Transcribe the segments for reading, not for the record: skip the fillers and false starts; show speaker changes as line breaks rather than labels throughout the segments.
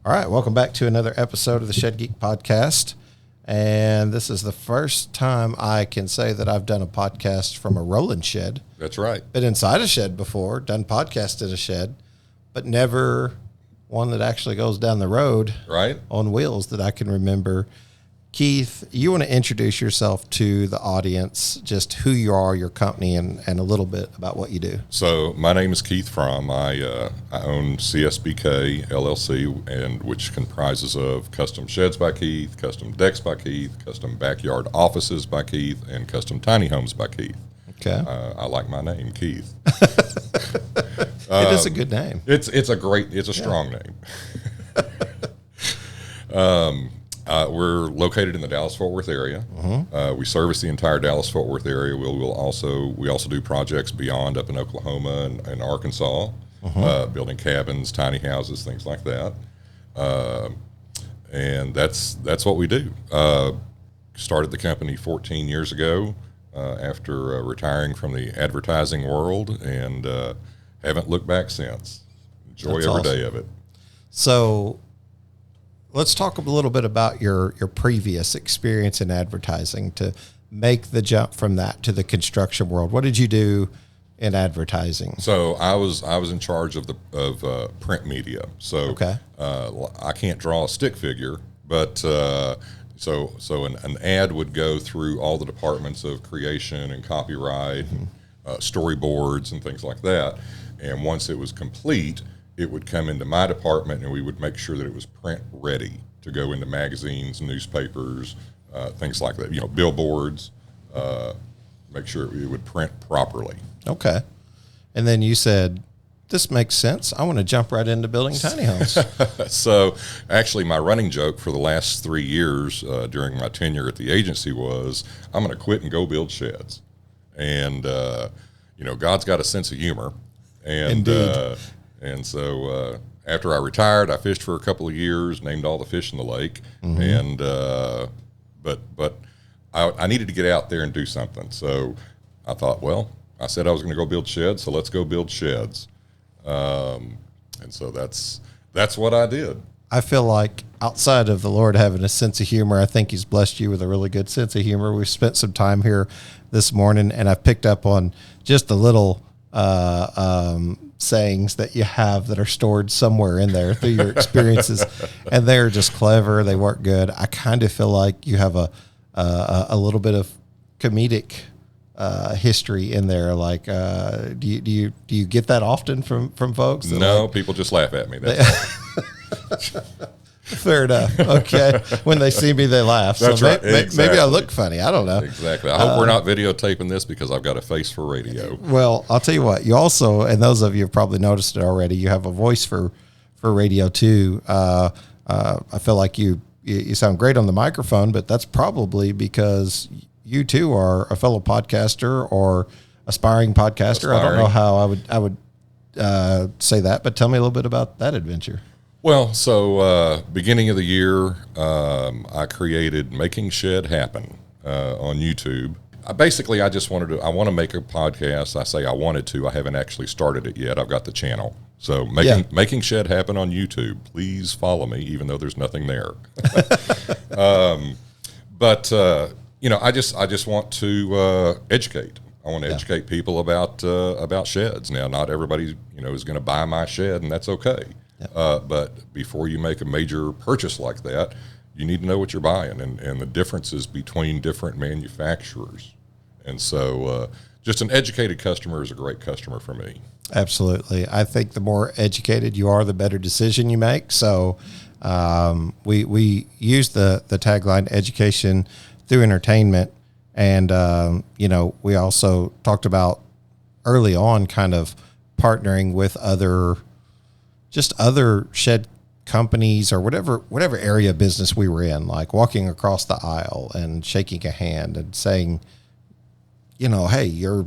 All right, welcome back to another episode of the Shed Geek Podcast. And this is the first time I can say that I've done a podcast from a rolling shed.
That's right.
Been inside a shed before, done podcasts in a shed, but never one that actually goes down the road on wheels that I can remember. Keith, you want to introduce yourself to the audience, just who you are, your company, and a little bit about what you do.
So my name is Keith Fromm. I own CSBK LLC, and which comprises of custom sheds by Keith, custom decks by Keith, custom backyard offices by Keith, and custom tiny homes by Keith.
Okay.
I like my name, Keith.
It is a good name.
It's a strong name. We're located in the Dallas-Fort Worth area. Mm-hmm. We service the entire Dallas-Fort Worth area. We also do projects beyond up in Oklahoma and Arkansas, building cabins, tiny houses, things like that. And that's what we do. Started the company 14 years ago after retiring from the advertising world, and haven't looked back since. Enjoy every day of it.
So let's talk a little bit about your previous experience in advertising to make the jump from that to the construction world. What did you do in advertising?
So I was in charge of print media. So I can't draw a stick figure, but so an ad would go through all the departments of creation and copyright, storyboards and things like that. And once it was complete, it would come into my department, and we would make sure that it was print ready to go into magazines, newspapers, things like that. Billboards. Make sure it would print properly.
Okay. And then you said, this makes sense. I want to jump right into building tiny homes.
So actually my running joke for the last 3 years during my tenure at the agency was, I'm going to quit and go build sheds. And, God's got a sense of humor. And,
Indeed.
And so after I retired, I fished for a couple of years, named all the fish in the lake, and but I needed to get out there and do something. So I thought, I said I was going to go build sheds, so let's go build sheds. And so that's what I did.
I feel like outside of the Lord having a sense of humor, I think He's blessed you with a really good sense of humor. We've spent some time here this morning, and I've picked up on just a little sayings that you have that are stored somewhere in there through your experiences, and they're just clever. They work good. I kind of feel like you have a little bit of comedic history in there. Like, do you get that often from folks?
No, people just laugh at me. That's
Fair enough. Okay. When they see me, they laugh.
That's
so
right. Exactly.
Maybe I look funny. I don't know.
Exactly. I hope we're not videotaping this, because I've got a face for radio.
Well, I'll tell you what. You also, and those of you have probably noticed it already, you have a voice for radio too. I feel like you sound great on the microphone, but that's probably because you too are a fellow podcaster or aspiring podcaster. I don't know how I would say that, but tell me a little bit about that adventure.
Well, so beginning of the year, I created Making Shed Happen on YouTube. I want to make a podcast. I say I wanted to. I haven't actually started it yet. I've got the channel. So Making Shed Happen on YouTube. Please follow me, even though there's nothing there. But I just want to educate. I want to educate people about sheds. Now, not everybody is going to buy my shed, and that's okay. But before you make a major purchase like that, you need to know what you're buying and the differences between different manufacturers. And so just an educated customer is a great customer for me.
Absolutely. I think the more educated you are, the better decision you make. So we use the tagline education through entertainment. And, we also talked about early on kind of partnering with other shed companies or whatever area of business we were in, like walking across the aisle and shaking a hand and saying, hey, you're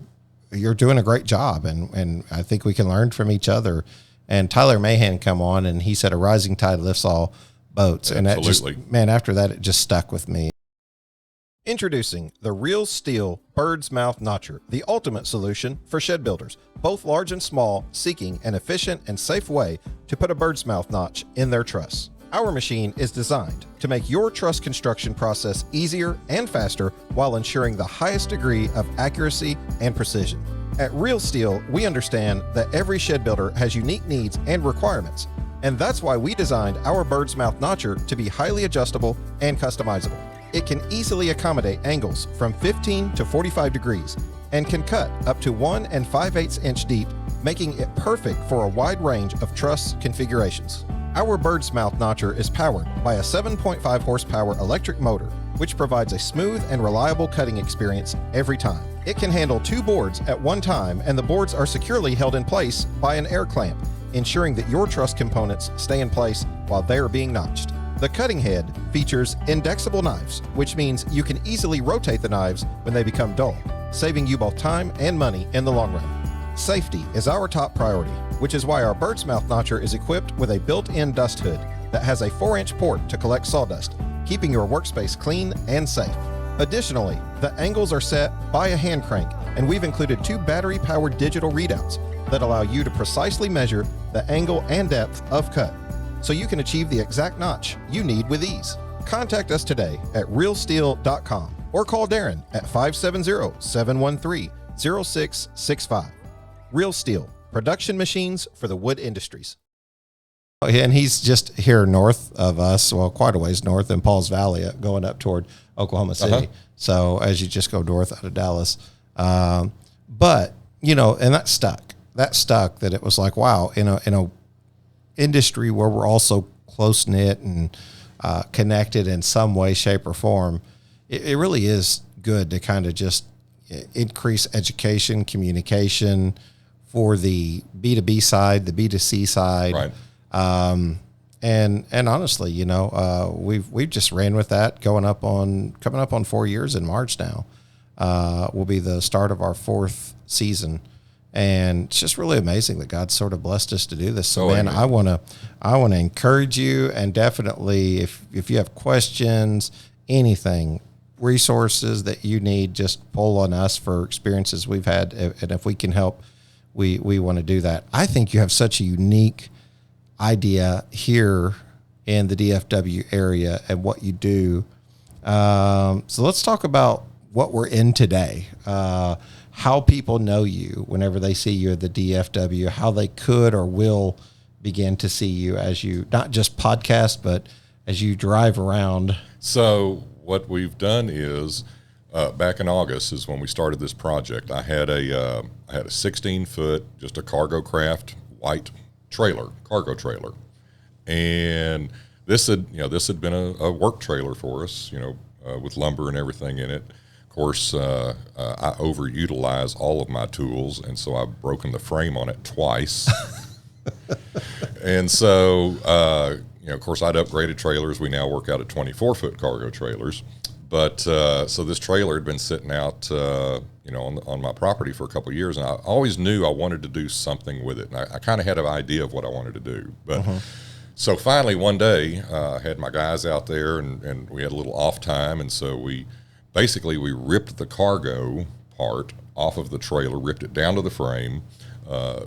doing a great job. And I think we can learn from each other. And Tyler Mahan come on and he said, a rising tide lifts all boats.
Absolutely.
And that after that, it just stuck with me. Introducing the Real Steel Bird's Mouth Notcher, the ultimate solution for shed builders, both large and small, seeking an efficient and safe way to put a bird's mouth notch in their truss. Our machine is designed to make your truss construction process easier and faster while ensuring the highest degree of accuracy and precision. At Real Steel, we understand that every shed builder has unique needs and requirements, and that's why we designed our bird's mouth notcher to be highly adjustable and customizable. It can easily accommodate angles from 15 to 45 degrees and can cut up to 1 5/8 inch deep, making it perfect for a wide range of truss configurations. Our bird's mouth notcher is powered by a 7.5 horsepower electric motor, which provides a smooth and reliable cutting experience every time. It can handle 2 boards at one time, and the boards are securely held in place by an air clamp, ensuring that your truss components stay in place while they are being notched. The cutting head features indexable knives, which means you can easily rotate the knives when they become dull, saving you both time and money in the long run. Safety is our top priority, which is why our bird's mouth notcher is equipped with a built-in dust hood that has a 4-inch port to collect sawdust, keeping your workspace clean and safe. Additionally, the angles are set by a hand crank, and we've included 2 battery-powered digital readouts that allow you to precisely measure the angle and depth of cut, so you can achieve the exact notch you need with ease. Contact us today at realsteel.com or call Darren at 570-713-0665. Real Steel, production machines for the wood industries. And he's just here north of us, well, quite a ways north in Pauls Valley, going up toward Oklahoma City. So as you just go north out of Dallas. But, you know, and that stuck that it was like, wow, in a industry where we're all so close knit and connected in some way, shape, or form, it really is good to kind of just increase education, communication for the B2B side, the B2C side.
Right.
And honestly, you know, we've just ran with that coming up on 4 years in March now. Will be the start of our 4th season. And it's just really amazing that God sort of blessed us to do this. So, man, I want to encourage you, and definitely if you have questions, anything, resources that you need, just pull on us for experiences we've had. And if we can help, we want to do that. I think you have such a unique idea here in the DFW area and what you do. So let's talk about what we're in today. How people know you whenever they see you at the DFW, how they could or will begin to see you as you not just podcast, but as you drive around.
So what we've done is back in August is when we started this project. I had a 16-foot, just a cargo craft white cargo trailer, and this had been a work trailer for us, with lumber and everything in it. Of course, I overutilize all of my tools, and so I've broken the frame on it twice. And so, of course, I'd upgraded trailers. We now work out at 24-foot cargo trailers. But so this trailer had been sitting out, on my property for a couple of years, and I always knew I wanted to do something with it. And I kind of had an idea of what I wanted to do. But so finally one day, I had my guys out there, and we had a little off time, and so we ripped the cargo part off of the trailer, ripped it down to the frame,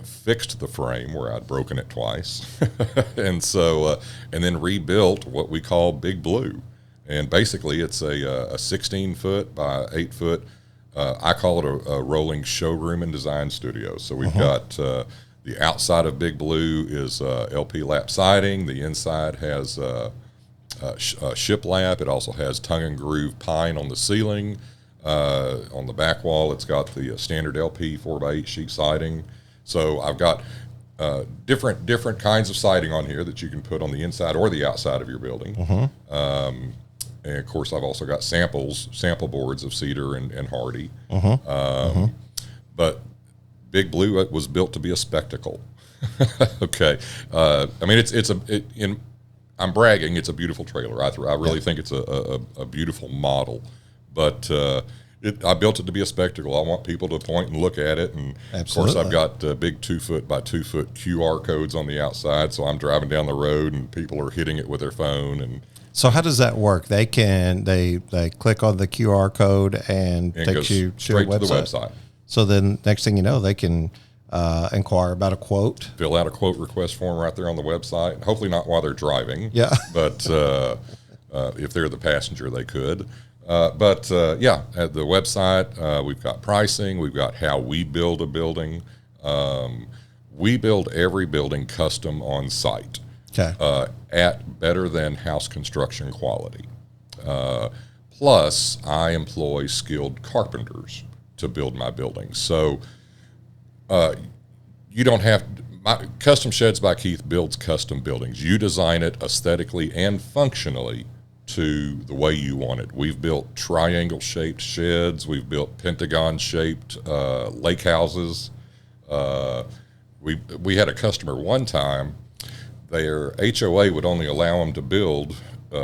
fixed the frame where I'd broken it twice, and then rebuilt what we call Big Blue. And basically, it's a 16-foot by 8-foot. I call it a rolling showroom and design studio. So we've got the outside of Big Blue is LP lap siding. The inside has shiplap. It also has tongue and groove pine on the ceiling. On the back wall, it's got the standard LP 4x8 sheet siding. So I've got different kinds of siding on here that you can put on the inside or the outside of your building. And of course, I've also got sample boards of cedar and hardy. But Big Blue was built to be a spectacle. Okay, I mean I'm bragging. It's a beautiful trailer. I really think it's a beautiful model. But I built it to be a spectacle. I want people to point and look at it. And
Absolutely.
Of course, I've got big 2-foot by 2-foot QR codes on the outside. So I'm driving down the road and people are hitting it with their phone. And
so how does that work? They click on the QR code and takes you
straight
to
the website.
So then next thing you know, they can inquire about a quote.
Fill out a quote request form right there on the website. Hopefully not while they're driving.
Yeah.
But if they're the passenger, they could. At the website, we've got pricing. We've got how we build a building. We build every building custom on site.
Okay.
At better than house construction quality. Plus, I employ skilled carpenters to build my buildings. So you don't have Custom Sheds by Keith builds custom buildings. You design it aesthetically and functionally to the way you want it. We've built triangle-shaped sheds. We've built pentagon-shaped lake houses. We had a customer one time. Their HOA would only allow them to build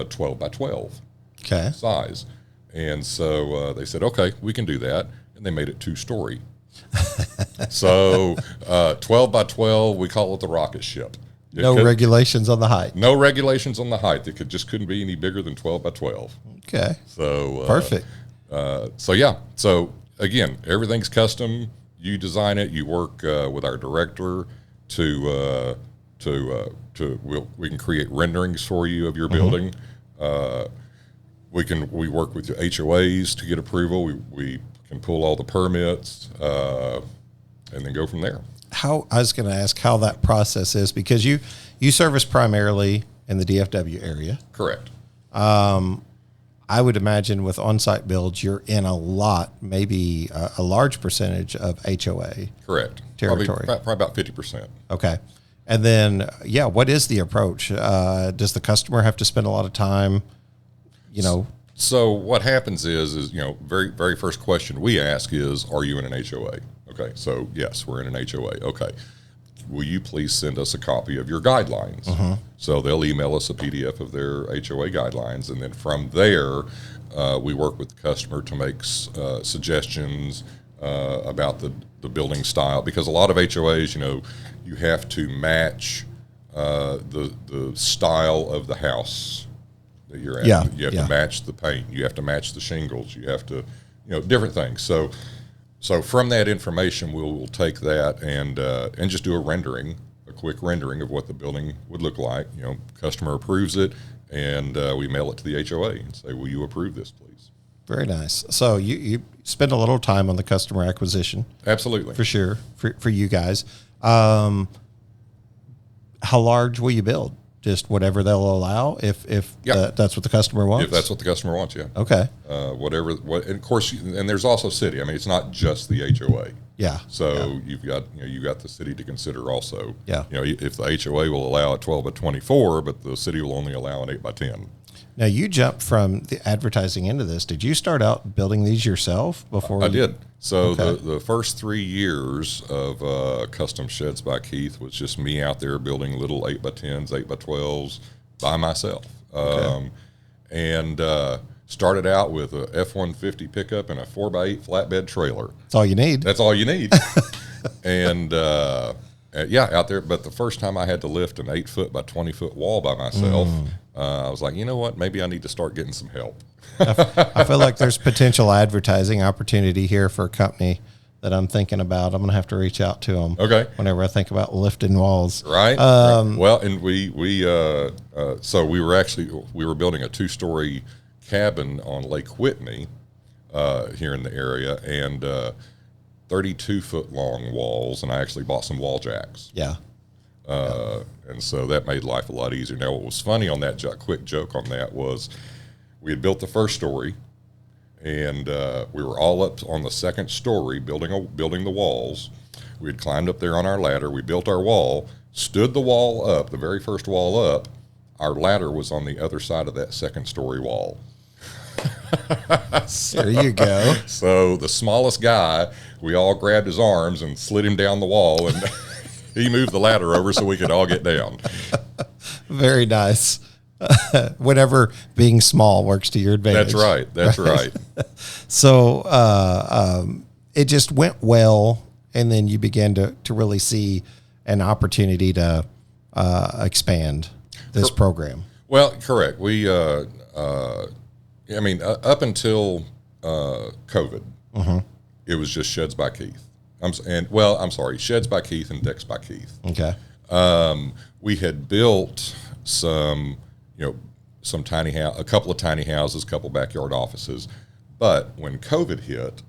12 by 12 size. And so they said, okay, we can do that. And they made it 2-story. So 12 by 12, we call it the rocket ship.
No regulations on the height.
No regulations on the height. It just couldn't be any bigger than 12 by 12.
Okay.
So
perfect.
So again, everything's custom. You design it. You work with our director we can create renderings for you of your building. We work with your HOAs to get approval. We can pull all the permits and then go from there.
I was going to ask how that process is, because you service primarily in the DFW area.
Correct.
I would imagine with on-site builds, you're in a lot, maybe a large percentage of HOA.
Correct.
Territory.
Probably about 50%.
Okay. And then, what is the approach? Does the customer have to spend a lot of time,
So what happens is very, very first question we ask is, are you in an HOA? Okay, so yes, we're in an HOA. Okay, will you please send us a copy of your guidelines? So they'll email us a PDF of their HOA guidelines, and then from there, we work with the customer to make suggestions about the building style, because a lot of HOAs, you have to match the style of the house that you're at. You have to match the paint. You have to match the shingles. You have to, different things. So from that information, we'll take that and just do a quick rendering of what the building would look like. Customer approves it, and we mail it to the HOA and say, will you approve this, please?
Very nice. So you spend a little time on the customer acquisition.
Absolutely.
For sure, for you guys. How large will you build? Just whatever they'll allow, if that's what the customer wants?
If that's what the customer wants, yeah.
Okay.
And of course, and there's also city. I mean, it's not just the HOA.
Yeah.
So you've got the city to consider also.
Yeah.
If the HOA will allow a 12 by 24, but the city will only allow an 8 by 10.
Now, you jumped from the advertising into this. Did you start out building these yourself before?
I did. So the first 3 years of Custom Sheds by Keith was just me out there building little 8 by 10s, 8 by 12s by myself. And started out with a F-150 pickup and a 4x8 flatbed trailer.
That's all you need.
That's all you need. And out there. But the first time I had to lift an 8-foot by 20-foot wall by myself, I was like, you know what? Maybe I need to start getting some help.
I feel like there's potential advertising opportunity here for a company that I'm thinking about. I'm going to have to reach out to them.
Okay.
Whenever I think about lifting walls.
Right. Well, and we were building a 2-story cabin on Lake Whitney here in the area, and 32-foot long walls, and I actually bought some wall jacks.
Yeah.
And so that made life a lot easier. Now, what was funny on that, quick joke on that, was we had built the first story, and we were all up on the second story building the walls. We had climbed up there on our ladder. We built our wall, stood the wall up, the very first wall up. Our ladder was on the other side of that second story wall.
There you go.
So the smallest guy, we all grabbed his arms and slid him down the wall, and he moved the ladder over so we could all get down.
Very nice. Whenever being small works to your advantage.
That's right.
So it just went well, and then you began to really see an opportunity to expand this program.
Well, correct. We, up until COVID, it was just Sheds by Keith. I'm sorry, Sheds by Keith and Decks by Keith.
Okay.
We had built some, a couple of tiny houses, a couple backyard offices, but when COVID hit,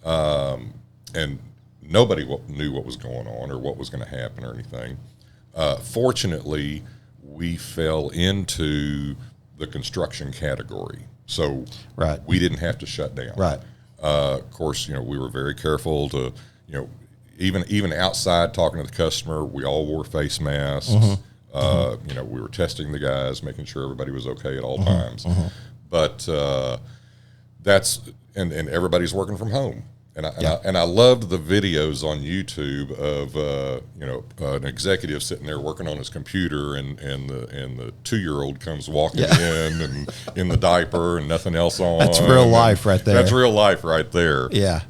and nobody knew what was going on or what was going to happen or anything, fortunately, we fell into the construction category, so we didn't have to shut down.
Right.
Of course, we were very careful to, even outside talking to the customer, we all wore face masks. We were testing the guys, making sure everybody was okay at all times. But that's and everybody's working from home. And I loved the videos on YouTube of an executive sitting there working on his computer, and the 2-year-old comes walking in and in the diaper and nothing else on.
That's real life right there.
That's real life right there.
Yeah.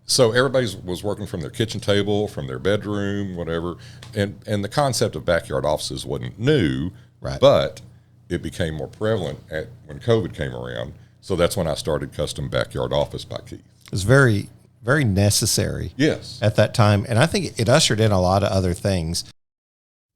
So everybody was working from their kitchen table, from their bedroom, whatever, and the concept of backyard offices wasn't new, but it became more prevalent when COVID came around. So that's when I started Custom Backyard Office by Keith.
It was very, very necessary.
Yes.
At that time. And I think it ushered in a lot of other things.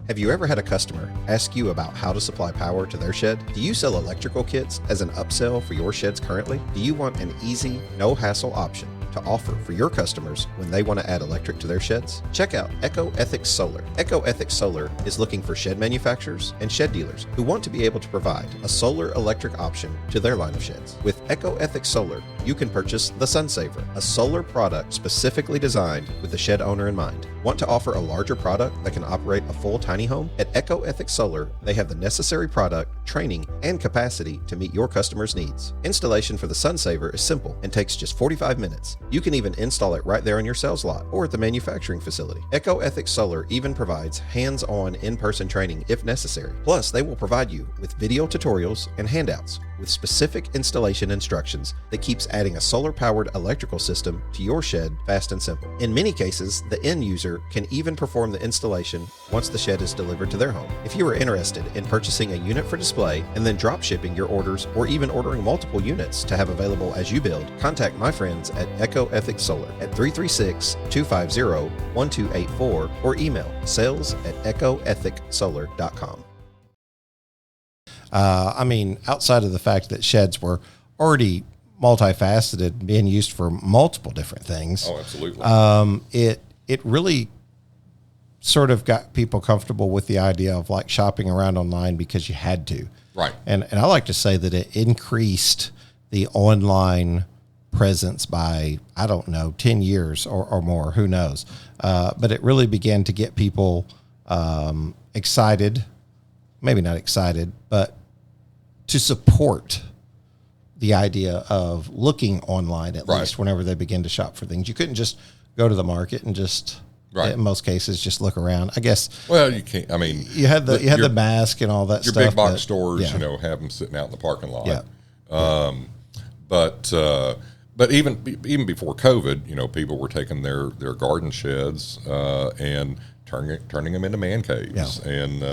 Have you ever had a customer ask you about how to supply power to their shed? Do you sell electrical kits as an upsell for your sheds currently? Do you want an easy, no-hassle option to offer for your customers when they want to add electric to their sheds? Check out EcoEthics Solar. EcoEthics Solar is looking for shed manufacturers and shed dealers who want to be able to provide a solar electric option to their line of sheds. With EcoEthics Solar, you can purchase the SunSaver, a solar product specifically designed with the shed owner in mind. Want to offer a larger product that can operate a full tiny home? At EcoEthics Solar, they have the necessary product, training, and capacity to meet your customers' needs. Installation for the SunSaver is simple and takes just 45 minutes. You can even install it right there in your sales lot or at the manufacturing facility. EcoEthics Solar even provides hands-on in-person training if necessary. Plus, they will provide you with video tutorials and handouts with specific installation instructions that keeps adding a solar-powered electrical system to your shed fast and simple. In many cases, the end user can even perform the installation once the shed is delivered to their home. If you are interested in purchasing a unit for display and then drop shipping your orders, or even ordering multiple units to have available as you build, contact my friends at EcoEthics Solar at 336-250-1284 or email sales@ecoethicsolar.com.
Outside of the fact that sheds were already multifaceted, being used for multiple different things.
Oh, absolutely.
It really sort of got people comfortable with the idea of like shopping around online because you had to.
Right.
And I like to say that it increased the online presence by, 10 years or more, who knows. But it really began to get people excited, maybe not excited, but to support the idea of looking online at least whenever they begin to shop for things. You couldn't just go to the market and just, in most cases, just look around. I guess.
Well, you can't.
You had the mask and all that
your
stuff.
Your big box stores, have them sitting out in the parking lot.
Yeah.
But even before COVID, people were taking their garden sheds and turning them into man caves and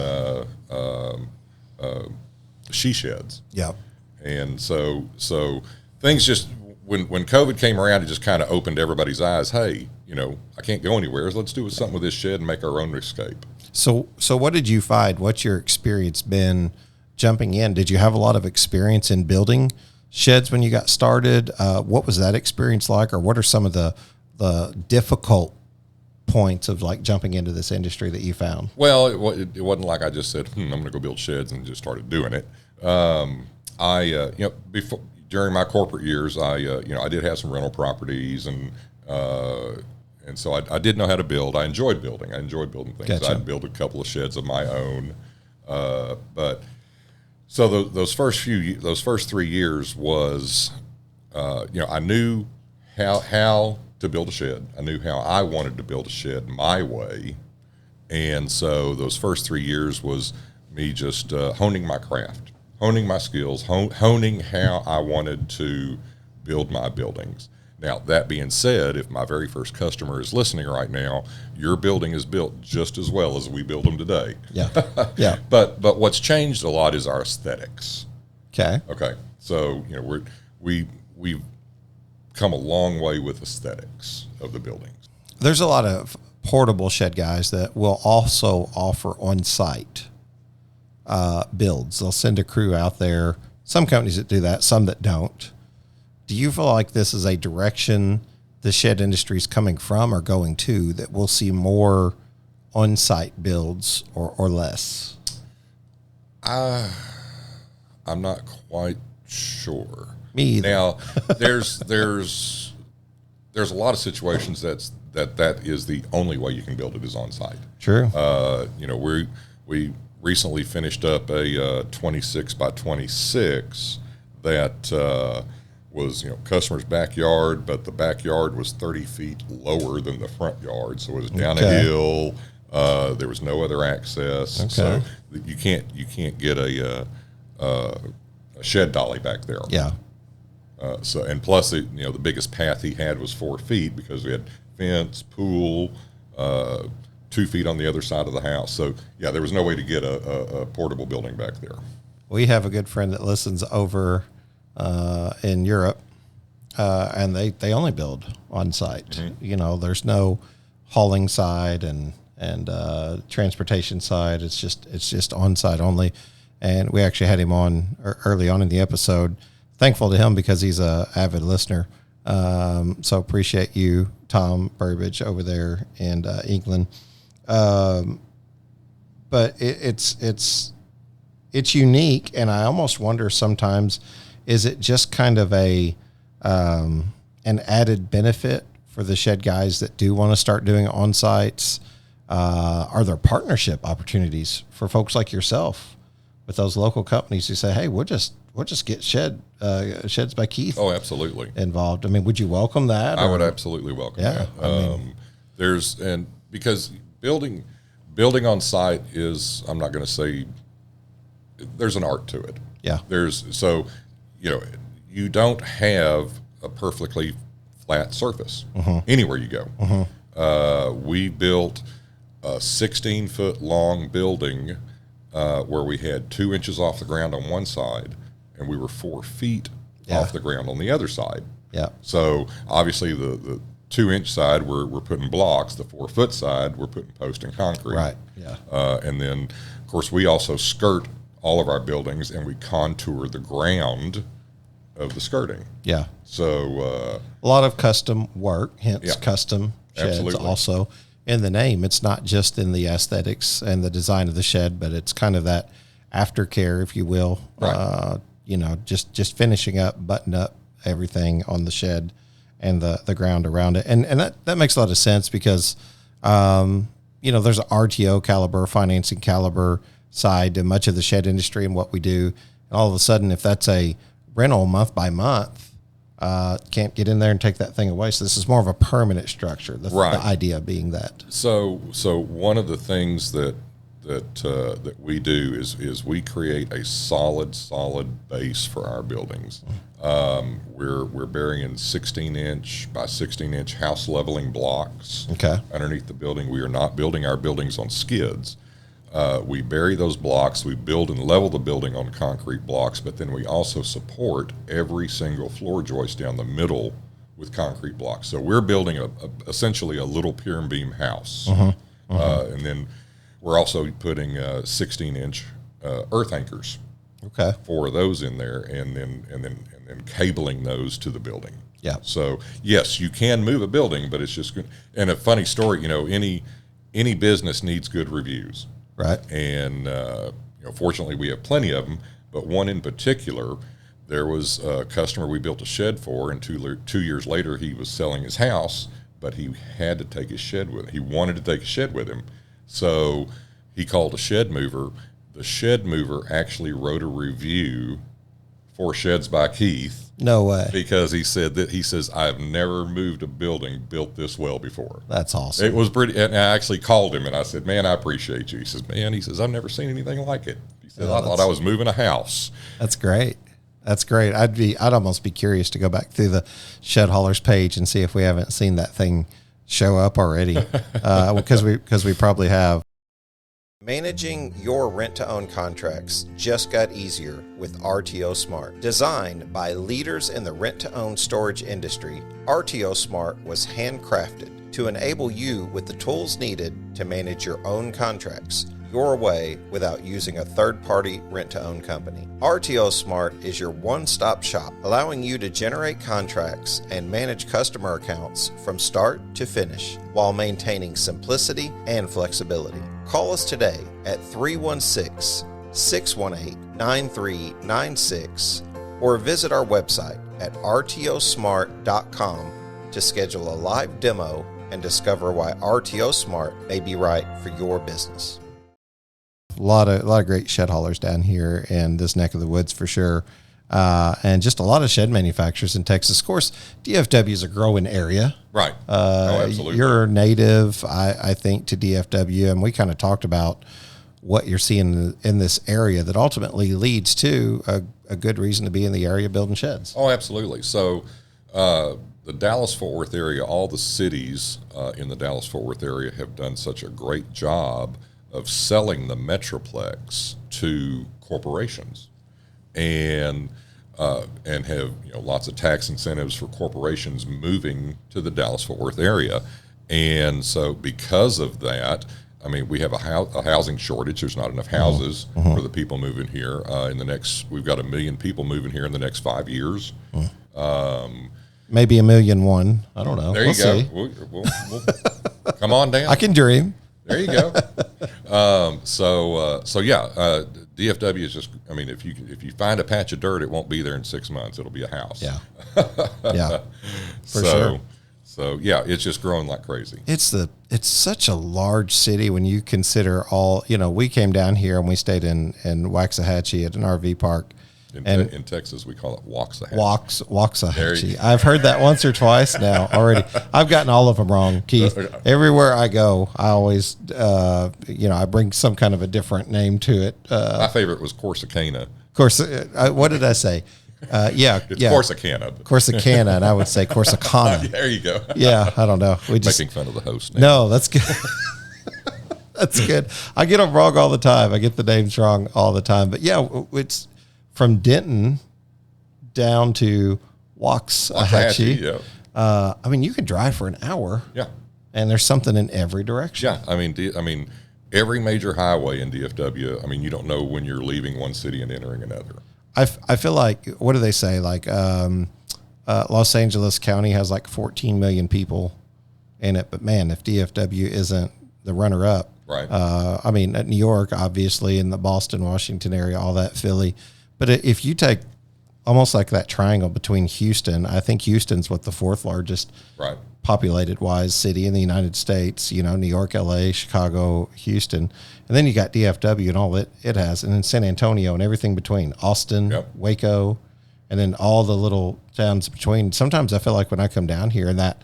she sheds.
Yeah.
And so things just when COVID came around, it just kind of opened everybody's eyes. Hey, I can't go anywhere. So let's do something with this shed and make our own escape.
So what did you find? What's your experience been jumping in? Did you have a lot of experience in building sheds when you got started? What was that experience like, or what are some of the difficult points of like jumping into this industry that you found?
Well, it wasn't like I just said, I'm going to go build sheds and just started doing it. Before during my corporate years, I did have some rental properties and so I did know how to build. I enjoyed building. I enjoyed building things.
Gotcha.
I'd build a couple of sheds of my own, but. So those first 3 years was, I knew how to build a shed. I knew how I wanted to build a shed my way, and so those first 3 years was me just honing my craft, honing my skills, honing how I wanted to build my buildings. Now, that being said, if my very first customer is listening right now, your building is built just as well as we build them today.
Yeah, yeah.
But what's changed a lot is our aesthetics.
Okay.
So we've come a long way with aesthetics of the buildings.
There's a lot of portable shed guys that will also offer on-site builds. They'll send a crew out there. Some companies that do that, some that don't. Do you feel like this is a direction the shed industry is coming from or going to, that we'll see more on-site builds or less?
I'm not quite sure.
Me either.
Now, there's a lot of situations that is the only way you can build it is on site.
True.
We recently finished up a 26 by 26 that was customer's backyard, but the backyard was 30 feet lower than the front yard, so it was down a hill. There was no other access, so you can't get a shed dolly back there.
Yeah.
So and plus, the biggest path he had was 4 feet because we had fence, pool, 2 feet on the other side of the house. So yeah, there was no way to get a portable building back there.
We have a good friend that listens over in Europe, and they only build on site. Mm-hmm. There's no hauling side and transportation side. It's just on site only. And we actually had him on early on in the episode. Thankful to him because he's a avid listener. So appreciate you, Tom Burbage, over there in England. But it's unique, and I almost wonder sometimes, is it just kind of an added benefit for the shed guys that do want to start doing on-sites? Are there partnership opportunities for folks like yourself with those local companies who say, hey, we'll just get Sheds by Keith.
Oh, absolutely.
Involved. I mean, would you welcome that?
I would absolutely welcome that. Because building on site is, I'm not going to say, there's an art to it.
Yeah.
You don't have a perfectly flat surface anywhere you go. We built a 16-foot long building where we had 2 inches off the ground on one side, and we were 4 feet off the ground on the other side.
Yeah.
So obviously the 2-inch side we're putting blocks, the 4-foot side we're putting post and concrete.
Right. Yeah.
And then of course we also skirt all of our buildings, and we contour the ground of the skirting.
Yeah.
So
a lot of custom work, hence custom sheds. Absolutely. Also in the name. It's not just in the aesthetics and the design of the shed, but it's kind of that aftercare, if you will.
Right.
Just finishing up, button up everything on the shed and the ground around it. And that makes a lot of sense because, there's an RTO caliber, financing caliber side to much of the shed industry and what we do. And all of a sudden, if that's a rental month by month, can't get in there and take that thing away. So this is more of a permanent structure. The idea being that.
So one of the things that we do is we create a solid base for our buildings. We're burying 16-inch by 16-inch house leveling blocks underneath the building. We are not building our buildings on skids. We bury those blocks, we build and level the building on concrete blocks, but then we also support every single floor joist down the middle with concrete blocks. So we're building essentially a little pier and beam house. And then we're also putting 16-inch earth anchors for those in there, and then cabling those to the building.
Yeah.
So yes, you can move a building, but it's just good. And a funny story, any business needs good reviews.
Right.
And, fortunately we have plenty of them, but one in particular, there was a customer we built a shed for, and 2 years later he was selling his house, but he had to take his shed with him. He wanted to take a shed with him. So he called a shed mover. The shed mover actually wrote a review for Sheds by Keith.
No way.
Because he says, I've never moved a building built this well before.
That's awesome.
It was pretty, and I actually called him and I said, man, I appreciate you. He says, I've never seen anything like it. He said, I thought I was moving a house.
That's great. That's great. I'd almost be curious to go back through the Shed Haulers page and see if we haven't seen that thing show up already. Because we probably have.
Managing your rent-to-own contracts just got easier with RTO Smart. Designed by leaders in the rent-to-own storage industry, RTO Smart was handcrafted to enable you with the tools needed to manage your own contracts your way without using a third-party rent-to-own company. RTO Smart is your one-stop shop, allowing you to generate contracts and manage customer accounts from start to finish while maintaining simplicity and flexibility. Call us today at 316-618-9396 or visit our website at rtosmart.com to schedule a live demo and discover why RTO Smart may be right for your business.
A lot of great shed haulers down here in this neck of the woods for sure. And just a lot of shed manufacturers in Texas. Of course, DFW is a growing area.
Right. Absolutely.
You're native, I think, to DFW, and we kind of talked about what you're seeing in this area that ultimately leads to a good reason to be in the area building sheds.
Oh, absolutely. So the Dallas-Fort Worth area, all the cities in the Dallas-Fort Worth area have done such a great job of selling the Metroplex to corporations, and have lots of tax incentives for corporations moving to the Dallas-Fort Worth area. And so because of that, I mean, we have a housing shortage. There's not enough houses for the people moving here. We've got 1 million people moving here in the next 5 years.
Maybe 1.1 million. I don't know.
There you go. We'll come on down.
I can dream.
There you go. DFW is just, I mean, if you find a patch of dirt, it won't be there in 6 months. It'll be a house.
Yeah. Yeah. For sure.
So yeah, it's just growing like crazy.
It's such a large city when you consider all, we came down here and we stayed in Waxahachie at an RV park.
In Texas, we call it Waxahachie.
Waxahachie. I've heard that once or twice now already. I've gotten all of them wrong, Keith. Everywhere I go, I always, I bring some kind of a different name to it.
My favorite was Corsicana.
What did I say?
It's Corsicana.
Corsicana, and I would say Corsicana.
There you go.
Yeah, I don't know. We just
making fun of the host now.
No, that's good. That's good. I get them wrong all the time. I get the names wrong all the time. But yeah, it's from Denton down to Waxahachie.
Yeah.
I mean, you can drive for an hour.
Yeah. And
there's something in every direction.
Yeah. I mean, every major highway in DFW, I mean, you don't know when you're leaving one city and entering another.
I feel like, what do they say? Like Los Angeles County has like 14 million people in it. But man, if DFW isn't the runner-up.
Right.
I mean, New York, obviously, in the Boston, Washington area, all that, Philly. But if you take almost like that triangle between Houston, I think Houston's the fourth largest populated wise city in the United States, New York, LA, Chicago, Houston. And then you got DFW and all it has, and then San Antonio and everything between, Austin, Waco, and then all the little towns between. Sometimes I feel like when I come down here in that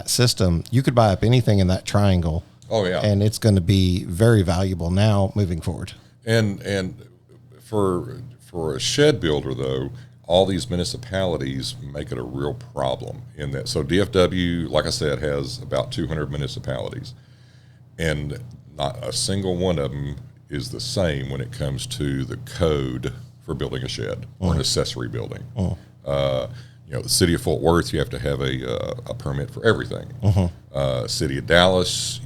system, you could buy up anything in that triangle.
Oh yeah.
And it's going to be very valuable now moving forward.
And for a shed builder, though, all these municipalities make it a real problem in that. So DFW, like I said, has about 200 municipalities, and not a single one of them is the same when it comes to the code for building a shed or an accessory building. The city of Fort Worth, you have to have a permit for everything. City of Dallas,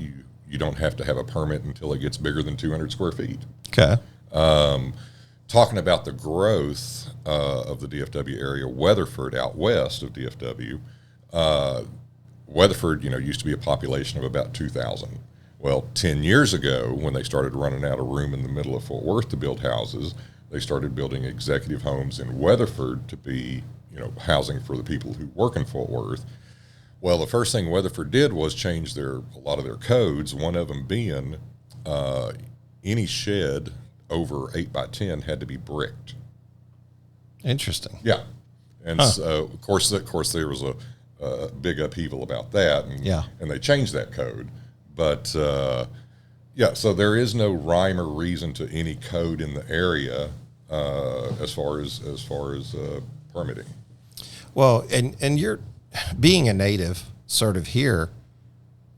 you don't have to have a permit until it gets bigger than 200 square feet.
Okay.
Talking about the growth of the DFW area, Weatherford out west of DFW, Weatherford, used to be a population of about 2,000. Well, 10 years ago, when they started running out of room in the middle of Fort Worth to build houses, they started building executive homes in Weatherford to be, housing for the people who work in Fort Worth. Well, the first thing Weatherford did was change a lot of their codes, one of them being any shed over 8 by 10 had to be bricked.
Interesting.
Yeah. And so, of course, there was a big upheaval about that. And they changed that code. But, so there is no rhyme or reason to any code in the area as far as permitting. Well,
and you're being a native sort of here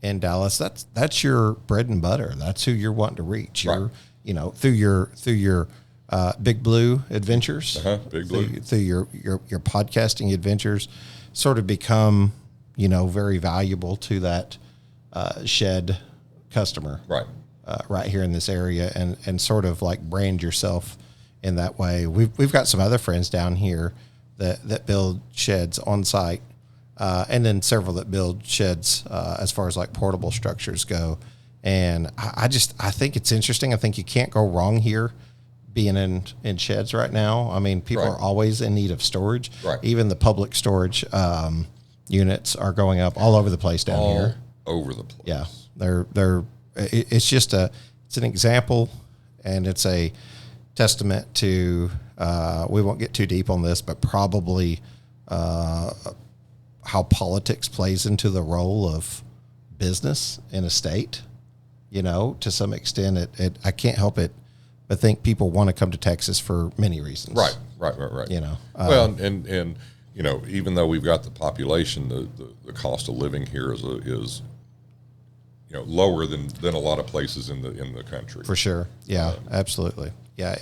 in Dallas, that's your bread and butter. That's who you're wanting to reach. You're, through your Big Blue adventures,
Big Blue,
through your podcasting adventures, sort of become, very valuable to that shed customer, right here in this area, and sort of like brand yourself in that way. We've got some other friends down here that build sheds on site, and then several that build sheds as far as like portable structures go. And I think it's interesting. I think you can't go wrong here being in sheds right now. I mean, people are always in need of storage.
Right.
Even the public storage units are going up all over the place down here.
Over the place.
Yeah, it's an example, and it's a testament to, we won't get too deep on this, but probably how politics plays into the role of business in a state. To some extent, I can't help it but think people want to come to Texas for many reasons.
Right. Well, and even though we've got the population, the cost of living here is lower than a lot of places in the country.
For sure. Yeah, absolutely. Yeah,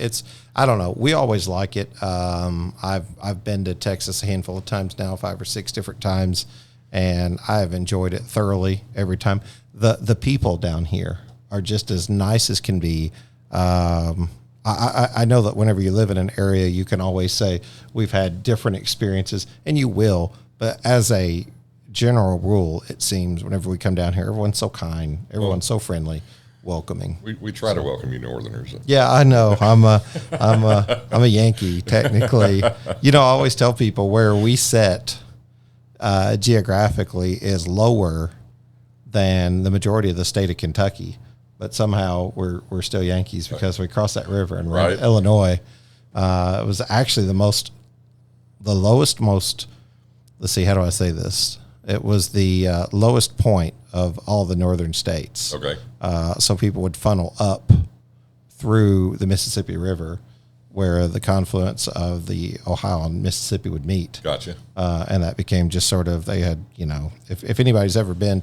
I don't know. We always like it. I've been to Texas a handful of times now, 5 or 6 different times, and I have enjoyed it thoroughly every time. The people down here are just as nice as can be. I know that whenever you live in an area, you can always say we've had different experiences, and you will. But as a general rule, it seems whenever we come down here, everyone's so kind, everyone's so friendly, welcoming.
We try to welcome you Northerners.
Yeah, I know. I'm a Yankee technically. I always tell people where we sit geographically is lower than the majority of the state of Kentucky, but somehow we're still Yankees because we crossed that river and we're in Illinois. It was actually let's see, how do I say this? It was the lowest point of all the northern states.
Okay.
So people would funnel up through the Mississippi River, where the confluence of the Ohio and Mississippi would meet.
Gotcha.
And that became just sort of, they had, if anybody's ever been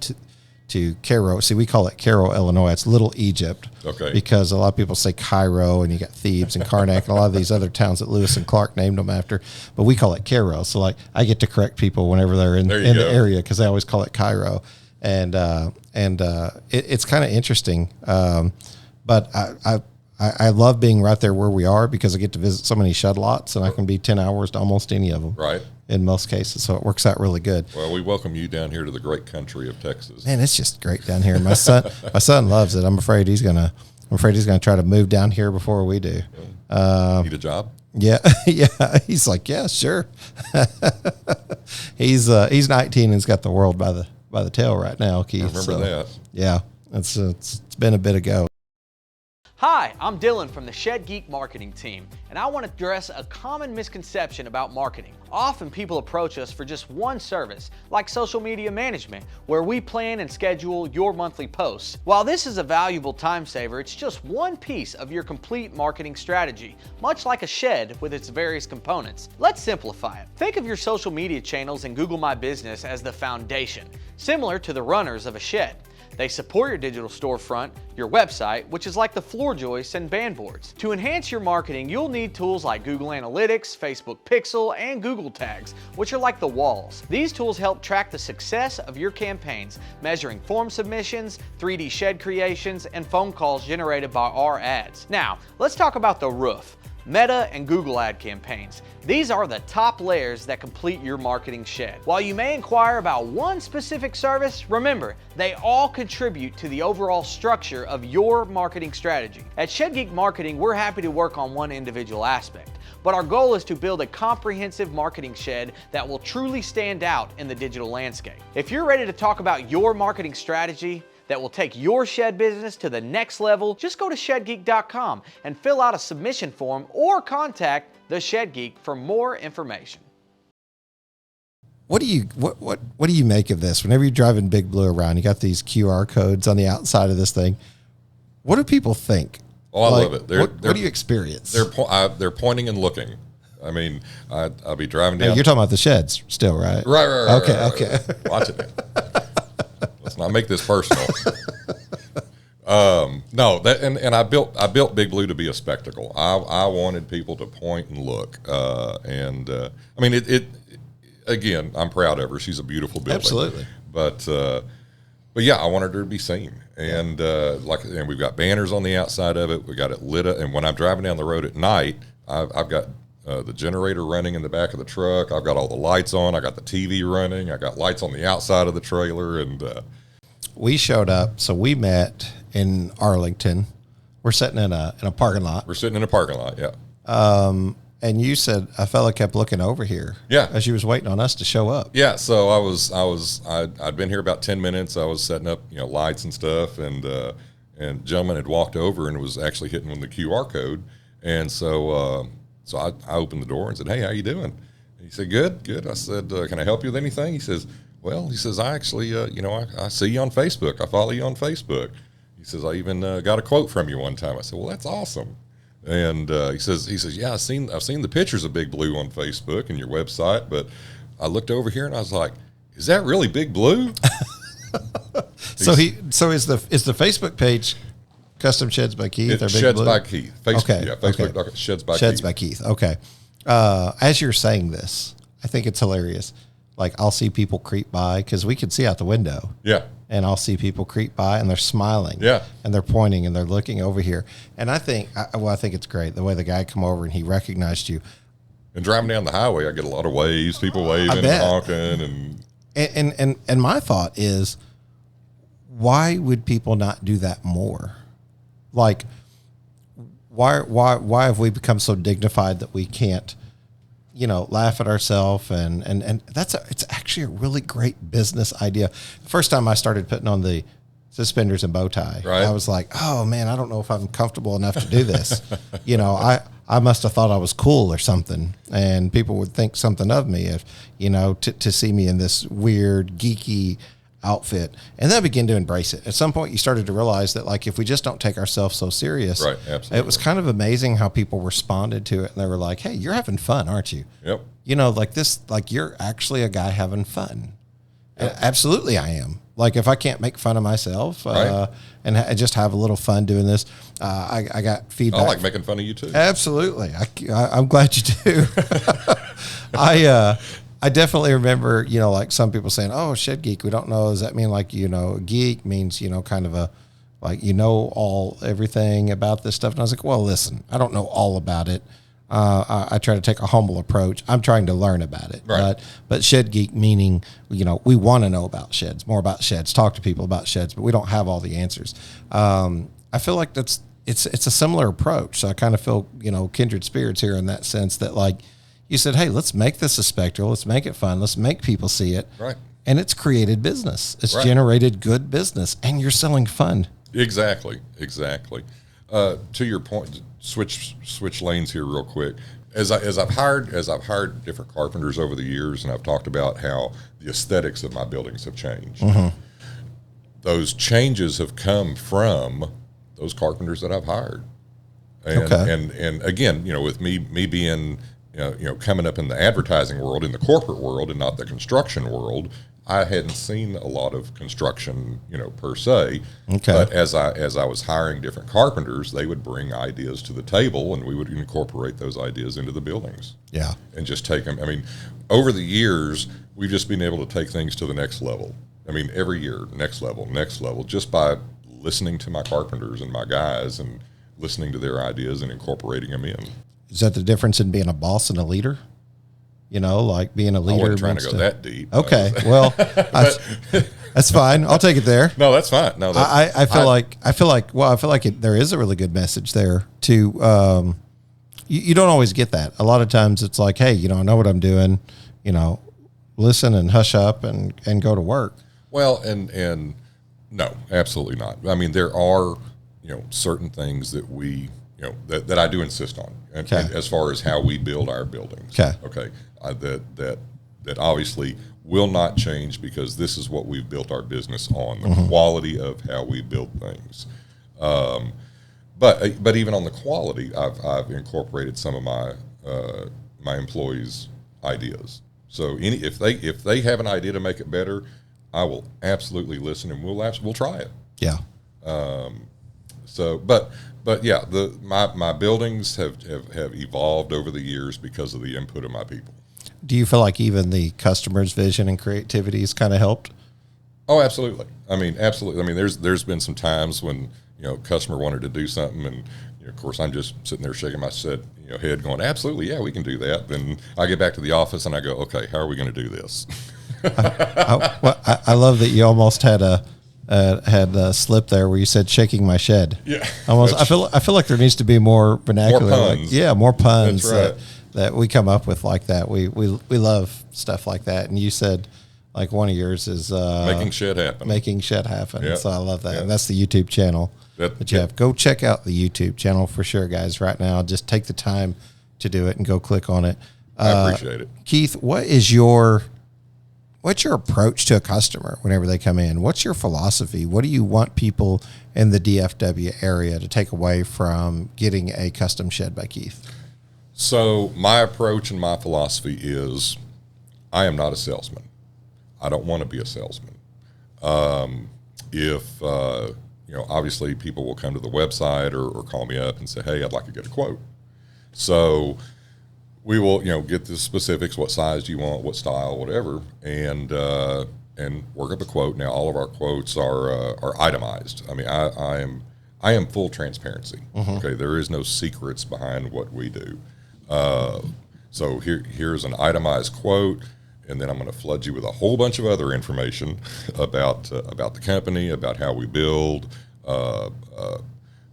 to Cairo, see, we call it Cairo, Illinois. It's Little Egypt.
Okay.
Because a lot of people say Cairo, and you got Thebes and Karnak and a lot of these other towns that Lewis and Clark named them after, but we call it Cairo. So like, I get to correct people whenever they're in the area, because they always call it Cairo. And it's kind of interesting. But I love being right there where we are, because I get to visit so many shed lots, and I can be 10 hours to almost any of them.
Right.
In most cases. So it works out really good.
Well, we welcome you down here to the great country of Texas.
Man, it's just great down here. My son loves it. I'm afraid he's gonna try to move down here before we do.
Need a job?
Yeah. Yeah. He's like, yeah, sure. He's 19 and he's got the world by the tail right now, Keith.
I remember that.
Yeah. It's been a bit ago.
Hi, I'm Dylan from the Shed Geek marketing team, and I want to address a common misconception about marketing. Often people approach us for just one service, like social media management, where we plan and schedule your monthly posts. While this is a valuable time saver, it's just one piece of your complete marketing strategy, much like a shed with its various components. Let's simplify it. Think of your social media channels and Google My Business as the foundation, similar to the runners of a shed. They support your digital storefront, your website, which is like the floor joists and band boards. To enhance your marketing, you'll need tools like Google Analytics, Facebook Pixel, and Google Tags, which are like the walls. These tools help track the success of your campaigns, measuring form submissions, 3D shed creations, and phone calls generated by our ads. Now, let's talk about the roof. Meta and Google ad campaigns. These are the top layers that complete your marketing shed. While you may inquire about one specific service, remember, they all contribute to the overall structure of your marketing strategy. At Shed Geek Marketing, we're happy to work on one individual aspect, but our goal is to build a comprehensive marketing shed that will truly stand out in the digital landscape. If you're ready to talk about your marketing strategy that will take your shed business to the next level, just go to shedgeek.com and fill out a submission form or contact the Shed Geek for more information.
What do you make of this? Whenever you're driving Big Blue around, you got these QR codes on the outside of this thing. What do people think?
Oh, I love it.
What do you experience?
They're pointing and looking. I mean, I'll be driving down.
You're talking about the sheds still, right?
Right.
Okay.
Watch it. let's not make this personal. No, that and I built Big Blue to be a spectacle. I wanted people to point and look, I mean it. Again, I'm proud of her. She's a beautiful building.
Absolutely.
But yeah, I wanted her to be seen, and and we've got banners on the outside of it. We got it lit up, and when I'm driving down the road at night, I've got the generator running in the back of the truck. I've got all the lights on. I got the TV running. I got lights on the outside of the trailer, and
we showed up. So we met in Arlington. We're sitting in a parking lot.
We're sitting in a parking lot. Yeah.
And you said a fella kept looking over here.
Yeah.
As you was waiting on us to show up.
Yeah. So I'd been here about 10 minutes. I was setting up, lights and stuff, and a gentleman had walked over and was actually hitting with the QR code. And so I opened the door and said, "Hey, how you doing?" And he said, "Good." I said, "Can I help you with anything?" He says, I actually, I see you on Facebook. I follow you on Facebook. He says, "I even got a quote from you one time." I said, "Well, that's awesome." And he says, "Yeah, I've seen the pictures of Big Blue on Facebook and your website, but I looked over here and I was like, is that really Big Blue?"
So is the Facebook page Custom Sheds by Keith or Big
Sheds
Blue?
by Keith. Facebook,
okay.
Yeah, Facebook.
Okay.
Sheds by
Sheds
Keith.
by Keith. Okay. As you're saying this, I think it's hilarious. Like I'll see people creep by because we can see out the window.
Yeah.
And I'll see people creep by and they're smiling.
Yeah.
And they're pointing and they're looking over here. And I think it's great the way the guy come over and he recognized you.
And driving down the highway, I get a lot of waves, people waving and honking,
and my thought is, why would people not do that more? Like, why have we become so dignified that we can't, laugh at ourselves? And it's actually a really great business idea. The first time I started putting on the suspenders and bow tie,
right.
I was like, oh man, I don't know if I'm comfortable enough to do this. I must have thought I was cool or something, and people would think something of me if, to see me in this weird geeky outfit. And then I began to embrace it. At some point you started to realize that, like, if we just don't take ourselves so serious,
right, absolutely.
It was kind of amazing how people responded to it. And they were like, "Hey, you're having fun, aren't you?"
Yep.
You're actually a guy having fun.
Yep.
Absolutely. I am. Like, if I can't make fun of myself,
right.
and just have a little fun doing this, I got feedback.
I like making fun of you too.
Absolutely. I'm glad you do. I definitely remember, like some people saying, "Oh, shed geek, we don't know. Does that mean geek means, kind of everything about this stuff?" And I was like, "Well, listen, I don't know all about it. I try to take a humble approach. I'm trying to learn about it."
Right.
But shed geek meaning, we want to know about sheds, more about sheds, talk to people about sheds, but we don't have all the answers. I feel like it's a similar approach. So I kind of feel, kindred spirits here in that sense that, like, you said, "Hey, let's make this a spectacle. Let's make it fun. Let's make people see it."
Right.
And it's created business. It's
right.
generated good business, and you're selling fun.
Exactly. To your point, switch lanes here real quick. As I've hired different carpenters over the years, and I've talked about how the aesthetics of my buildings have changed.
Mm-hmm.
Those changes have come from those carpenters that I've hired. And,
Okay.
and again, with me being coming up in the advertising world, in the corporate world, and not the construction world, I hadn't seen a lot of construction, per se.
Okay.
But as I was hiring different carpenters, they would bring ideas to the table, and we would incorporate those ideas into the buildings.
Yeah.
And just take them. I mean, over the years, we've just been able to take things to the next level. I mean, every year, next level, just by listening to my carpenters and my guys and listening to their ideas and incorporating them in.
Is that the difference in being a boss and a leader? Like being a leader.
I wasn't trying to go that deep.
Okay, well, that's fine. I'll take it there.
No, that's fine. No,
I feel like there is a really good message there to. You don't always get that. A lot of times it's like, "Hey, I know what I'm doing. Listen and hush up and go to work."
Well, and no, absolutely not. I mean, there are certain things that we that I do insist on, and as far as how we build our buildings. Okay. That obviously will not change, because this is what we've built our business on, the quality of how we build things. But even on the quality, I've incorporated some of my employees' ideas. So if they have an idea to make it better, I will absolutely listen, and we'll try it.
Yeah.
So, but yeah, my buildings have evolved over the years because of the input of my people.
Do you feel like even the customer's vision and creativity has kind of helped?
Oh, absolutely. I mean, absolutely. I mean, there's been some times when, customer wanted to do something, and of course I'm just sitting there shaking my head going, absolutely, yeah, we can do that. Then I get back to the office and I go, okay, how are we going to do this?
I love that you almost had a slip there where you said shaking my shed.
Yeah.
Almost. I feel like there needs to be more vernacular.
More puns.
More puns.
That's right.
That we come up with like that. We love stuff like that. And you said like one of yours is
making shit happen.
Making shit happen.
Yep.
So I love that.
Yep.
And that's the YouTube channel that you have. Go check out the YouTube channel for sure, guys, right now. Just take the time to do it and go click on it.
I appreciate it.
Keith, what's your approach to a customer whenever they come in? What's your philosophy? What do you want people in the DFW area to take away from getting a custom shed by Keith?
So my approach and my philosophy is I am not a salesman. I don't want to be a salesman. Obviously people will come to the website or call me up and say, hey, I'd like to get a quote. So we will, get the specifics, what size do you want, what style, whatever, and work up a quote. Now, all of our quotes are itemized. I mean, I am full transparency. Mm-hmm. Okay, there is no secrets behind what we do. So here's an itemized quote, and then I'm going to flood you with a whole bunch of other information about the company, about how we build,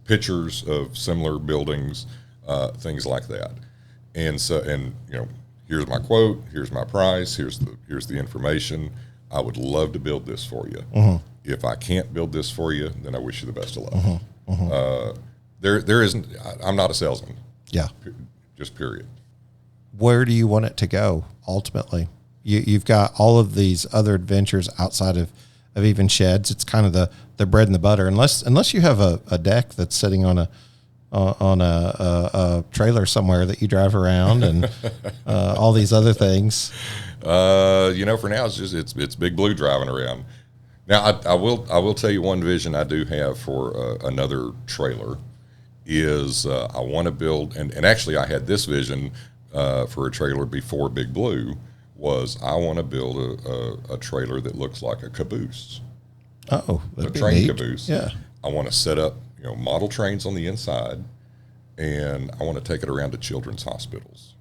pictures of similar buildings, things like that. And so, here's my quote, here's my price, here's the information. I would love to build this for you. Mm-hmm. If I can't build this for you, then I wish you the best of luck. Mm-hmm. Mm-hmm. There isn't. I'm not a salesman.
Yeah.
Just period.
Where do you want it to go ultimately? You've got all of these other adventures outside of even sheds. It's kind of the bread and the butter. Unless you have a deck that's sitting on a trailer somewhere that you drive around and all these other things.
For now it's Big Blue driving around. Now I will tell you one vision I do have for another trailer is I want to build, and actually I had this vision for a trailer before Big Blue, was I want to build a trailer that looks like a caboose.
Oh,
a train
neat.
Caboose.
Yeah.
I want to set up model trains on the inside, and I want to take it around to children's hospitals.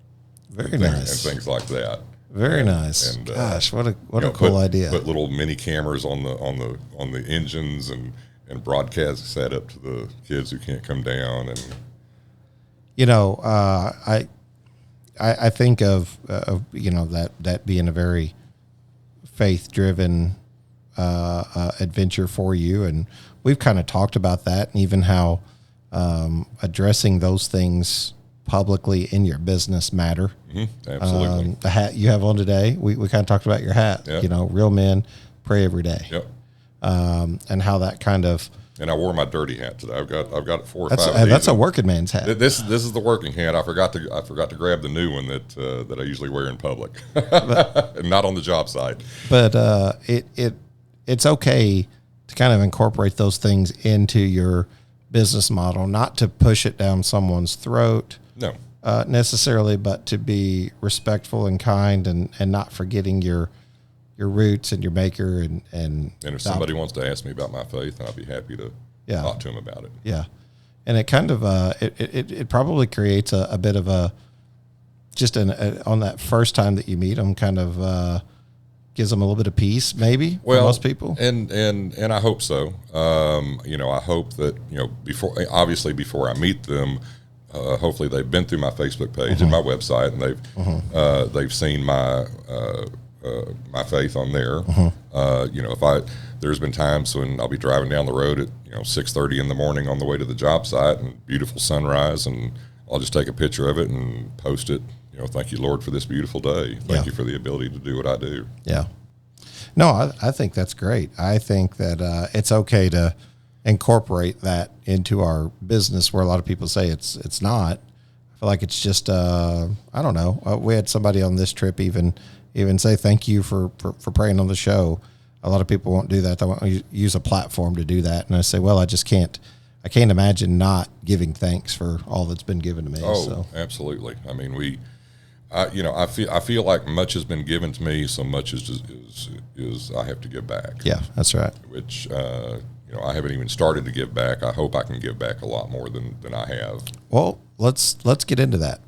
Very
and
nice.
Things like that.
Very nice. And gosh, what a cool idea.
Put little mini cameras on the engines and broadcast that up to the kids who can't come down. And
I think of that being a very faith-driven adventure for you, and we've kind of talked about that, and even how addressing those things publicly in your business matter.
Mm-hmm. Absolutely.
The hat you have on today, we kind of talked about your hat.
Yep.
Real men pray every day.
Yep.
And how that kind of.
And I wore my dirty hat today. I've got 4 or 5.
That's a working man's hat.
This is the working hat. I forgot to grab the new one that I usually wear in public, and not on the job site.
But it's okay to kind of incorporate those things into your business model, not to push it down someone's throat.
No.
Necessarily, but to be respectful and kind, and not forgetting your roots and your maker. And
if somebody wants to ask me about my faith, then I'll be happy to talk to them about it.
Yeah. And it kind of, it probably creates a bit of a, just on that first time that you meet them, kind of gives them a little bit of peace, maybe, for most people.
And I hope so. I hope that, before I meet them, hopefully they've been through my Facebook page and my website, and they've seen my faith on there. There's been times when I'll be driving down the road at 6:30 in the morning on the way to the job site, and beautiful sunrise, and I'll just take a picture of it and post it. Thank you, Lord, for this beautiful day. Thank you for the ability to do what I do.
Yeah. No, I think that's great. I think that it's okay to incorporate that into our business, where a lot of people say it's not. I feel like it's just I don't know. We had somebody on this trip even say thank you for praying on the show. a lot of people won't do that. They won't use a platform to do that. And I say, well, I can't imagine not giving thanks for all that's been given to me.
Oh,
so.
Absolutely. I mean, I feel like much has been given to me, so much is I have to give back.
Yeah, that's right.
Which I haven't even started to give back. I hope I can give back a lot more than I have.
Well, let's get into that.